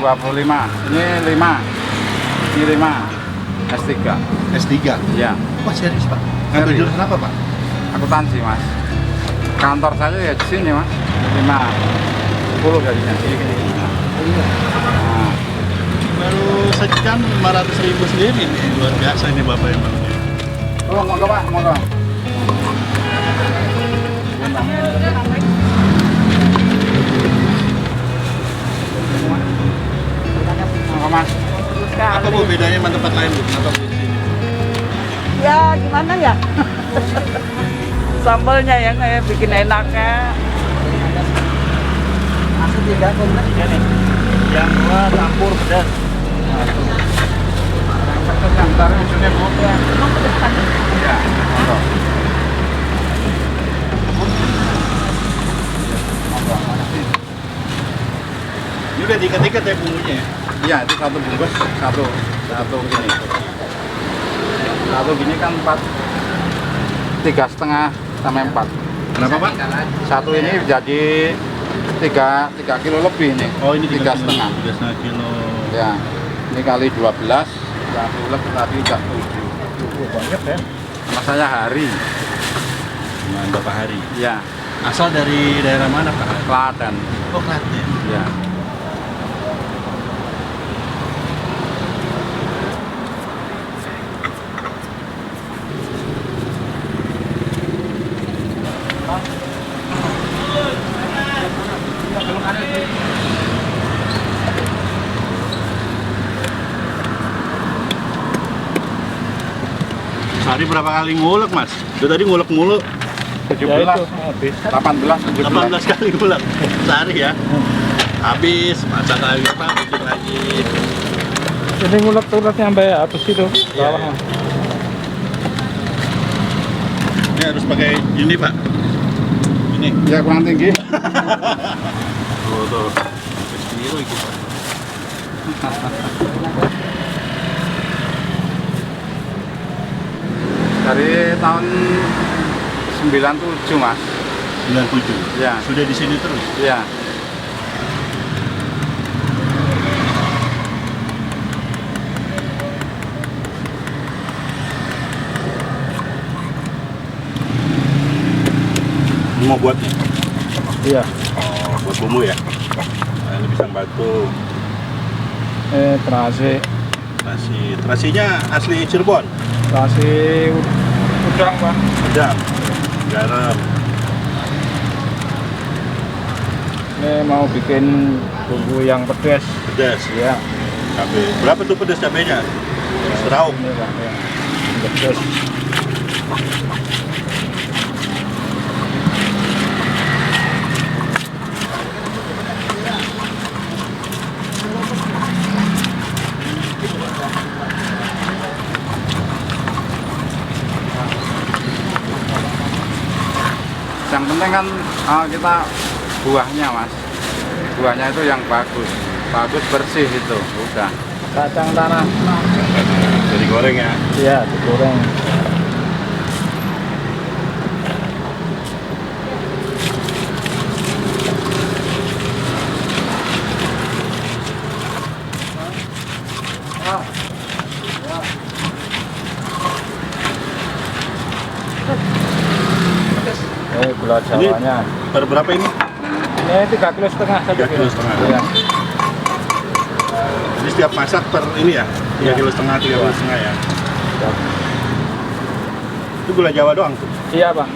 25. Ini 5. Ini 5. S3. S3? Ya. Wah serius Pak? Ngambil Serius. jurusan apa Pak? Akuntansi mas. Kantor saya ya di sini mas. 50 gajinya. Iya. Nah, Baru sejam 500.000 sendiri nih. Luar biasa ini Bapak emang. oh mau pak, mau pak. Mau mas. Apa Bu bedanya sama tempat lain Bu? Kenapa Bu di sini? Ya gimana ya? Sambalnya yang kayak bikin enaknya. Masih 3 nih. Yang 2 campur pedas. Ntar ujungnya bu. Ya. Monggo. Ini udah diikat-ikat ya bumbunya ya? Iya, itu satu bungkus, satu gini. Satu gini kan 4, 3,5 sampai 4. Kenapa Pak? Satu ini jadi 3 kilo lebih nih. Oh ini 3,5. 3,5 kilo. Ya, ini kali 12, satu lebih tadi udah 7. Banyak ya? Sama saya hari. Nah, Bapak Hari. Ya, Asal dari daerah mana Pak Hari? Klaten. Oh Klaten. Ya. Sehari berapa kali ngulek Mas? Itu tadi ngulek mulu 17, Ya itu habis. 18, 17. 18 kali ngulek sehari ya. Habis masak lagi apa? Bikin lagi. Ini ngulek turunnya sampai atas itu. Iya, Bawah. iya. Ini harus pakai ini Pak. Ini. Ya kurang tinggi. Tuh. Kecil itu Pak. Dari tahun 97 mas. 97. Ya. Sudah di sini terus. Ya. Mau buat nih? Iya. Oh, buat bumbu ya? Nah, ini bisa bantu. Terasi Terasinya asli Cirebon? udang Pak. Udang, garam. Ini mau bikin bumbu yang pedas. Pedas. Ya. Cabai. Berapa tuh pedas cabenya? Serauk. Ini Pak. Ya. Pedas. Yang penting kan kita buahnya mas. Buahnya itu yang bagus bersih itu. Udah. Kacang tanah. Jadi goreng ya? Iya, digoreng. Ini gula jawanya. Per berapa ini? Ini 3,5 kilo saja. 3,5 kilo. Iya. Jadi setiap masak per ini ya? 3,5 kilo, 3,5 ya? Itu gula Jawa doang tuh? Iya Pak.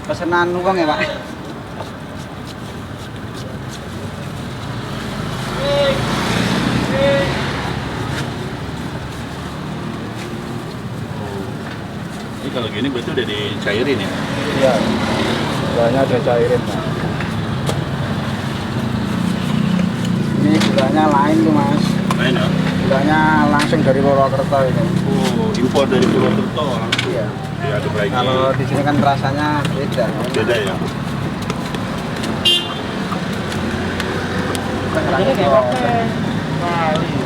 Pesanan uang ya Pak. Ini kalau gini berarti udah dicairin ya? Iya. Gulanya udah cairin Pak. Ini gulanya lain tuh Mas. Lain ya? Gulanya langsung dari Purwokerto itu. Oh, impor dari Purwokerto langsung Iya. diaduk lagi. Kalau di sini kan rasanya beda. Beda ya?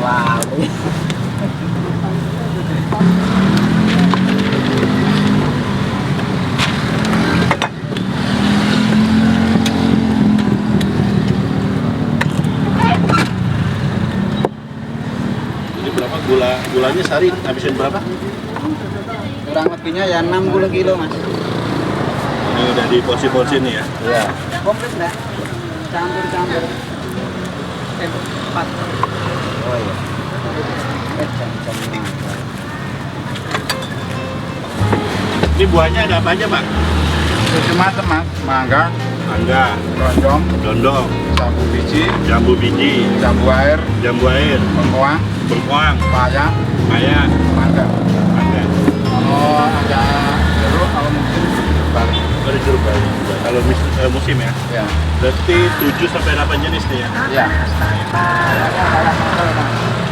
Wali. Gulanya sehari habisin berapa? Kurang lebihnya ya 60 kilo mas. Ini udah di porsi-porsi nih ya. Iya. Komplit enggak? Campur-campur. 4. Oh iya. Jam-jam. Ini buahnya ada apa aja, Pak? Macam-macam mas, mangga, Mangga, lonjong, dondong, jambu biji, jambu air, bengkoang, paya, mangga. Kalau ada jeruk, kalau mungkin balik. Ada jeruk balik. Kalau musim ya. Ya, Berarti 7 sampai 8 jenis nih ya. ya,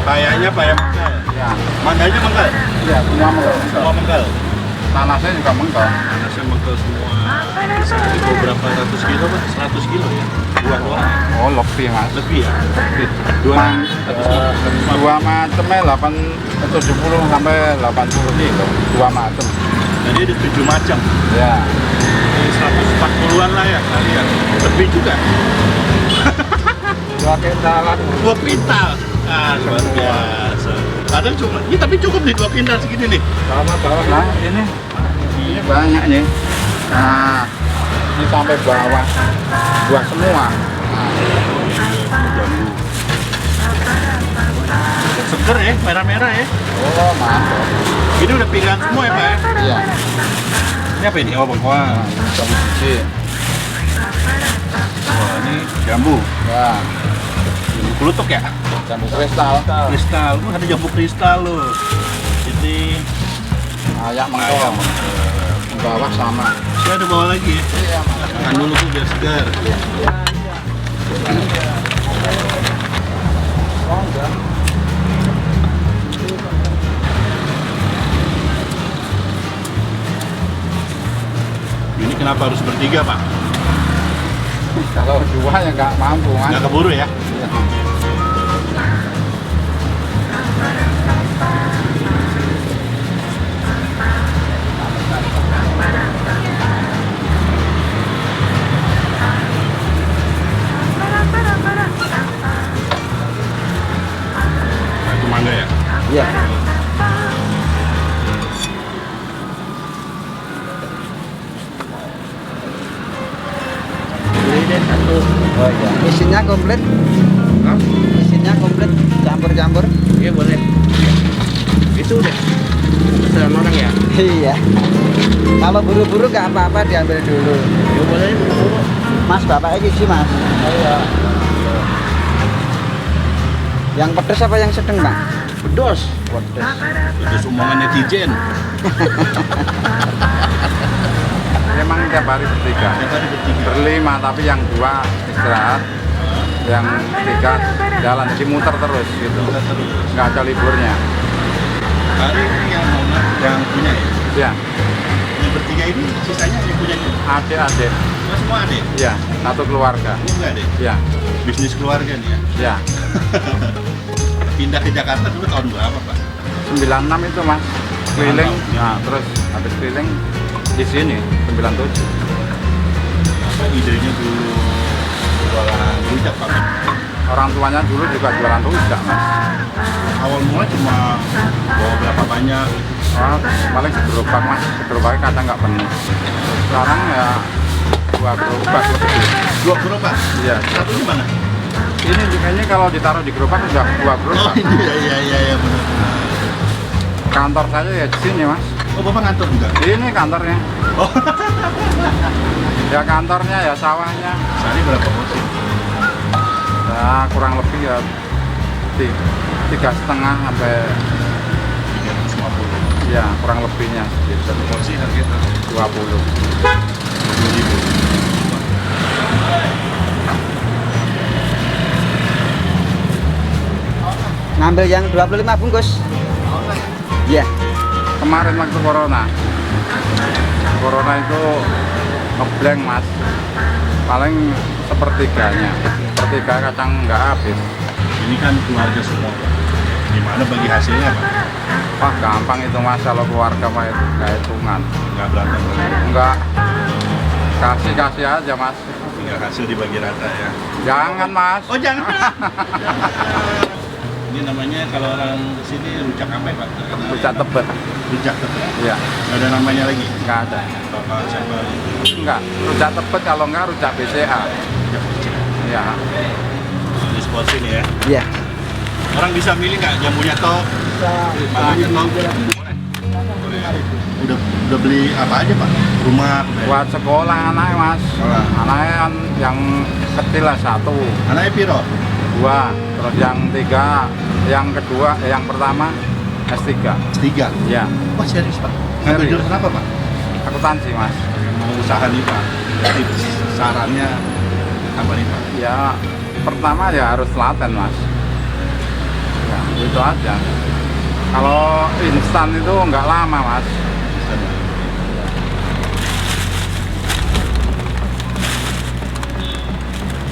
Payanya paya mengkal. ya, Mangganya mengkal. ya, semua mengkal. Semua mengkal. Tanahnya juga mengkal. Panasnya mengkal semua. Bisa itu berapa ratus kilo, Pak? 100 kilo ya. Buah doang. Oh, lebih mas. Lebih ya. Lebih. Dua- Dua macamnya 70 sampai 80 kilo. Dua macam. Jadi ada 7 macam. Ya, Jadi 140-an lah ya kalian. Lebih juga. 2 kintalan. 2 pintal. Ah, luar biasa. Padahal cuma, ini tapi cukup nih 2 pintal segini nih. Sama bawah lah ini banyak nih. Nah, ini sampai bawah buah semua. Seger ya, merah-merah ya. Oh, mantap. Ini udah pilihan semua ya, Pak ya? Iya. Ini apa ini? Oh, bengkoang. Jambu biji. Wah, ini jambu. Ya, Jambu kelutuk ya? jambu kristal. Kristal. Wah, ada jambu kristal loh. Ini Ayam mengkol. ayam. Bawah sama. Saya ada bawa lagi ya. Iya, Mas. Makan dulu tuh biar segar. Oh, enggak. Ini kenapa harus bertiga, Pak? Kalau dua ya nggak mampu, Mas. Nggak keburu ya? Nah, itu mangga ya? Iya. Ini deh satu. Oh iya. Isinya komplit. Isinya komplit. Campur-campur. Iya boleh. Itu udah. Pesanan orang ya? Iya. Kalau buru-buru nggak apa-apa diambil dulu. Ya boleh buru-buru. Mas bapaknya gizi mas. Iya. Yang pedes apa yang sedang bang? Pedos. Pedes. Pedos omongan netizen. Memang tiap hari bertiga. Tiap hari bertiga. Berlima, tapi yang dua istirahat, yang tiga jalan, jadi muter terus gitu. Kita terus. Nggak ada liburnya. Hari ini yang punya ya? Ya, Yang bertiga ini sisanya yang punya juga. adik-adik. Oh, semua ada? Ya, satu keluarga. Ini enggak ada? Ya, Bisnis keluarga nih ya? ya. Pindah ke Jakarta dulu tahun berapa, Pak? 96 itu mas, keliling. Mantap. Nah, terus habis keliling di sini 97. Apa idenya dulu jualan rujak, Pak? Orang tuanya dulu juga jualan rujak mas. Awal mula cuma bawa berapa banyak? Oh, paling segerobak mas, segerobaknya kadang nggak penuh. Sekarang ya 2 gerobak lebih. 2 gerobak? Iya. Satunya mana? Ini kayaknya kalau ditaruh di gerobak udah 2 Oh gerobak. iya benar. Kantor saya ya di sini mas. Oh, Bapak ngantor juga? Ini kantornya. Oh. Ya kantornya ya sawahnya. Sehari berapa porsi? Ya kurang lebih ya 3,5 sampai 350. ya kurang lebihnya gitu. Satu porsi harganya 20. 20.000. Ngambil yang 25 bungkus. Iya. Kemarin waktu corona itu ngeblank mas, paling sepertiga kacang nggak habis. Ini kan keluarga semua, Pak. Gimana bagi hasilnya, Pak? Wah gampang itu mas, kalau keluarga mah itu nggak hitungan, Nggak berantem. nggak kasih aja mas. Tinggal hasil dibagi rata ya. Jangan mas. Oh jangan. Ini namanya kalau orang sini rujak apa ya Pak? Terkenal Rujak Tebet. Rujak Tebet. Iya, Nggak ada namanya lagi. nggak ada. Bapak siapa? Enggak, rujak Tebet kalau enggak rujak BCA. Rujak Rujak. Iya. Di spot sini ya. Iya. Orang bisa milih nggak jamunya toh? Malamnya toh? Boleh. Udah beli apa aja Pak? Rumah. Buat sekolah anaknya mas. Sekolah. Anaknya kan yang kecil lah 1, Anaknya piro? 2, terus yang 3, yang kedua, yang pertama S3. 3. Ya, Wah serius Pak? Ngambil Serius. jurusan apa Pak? akuntansi mas. Mau usaha nih Pak. Jadi sarannya apa nih Pak? Ya, pertama ya harus telaten mas. Ya, itu aja. Kalau instan itu nggak lama mas.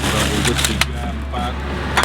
Kurang bungkus 3, 4.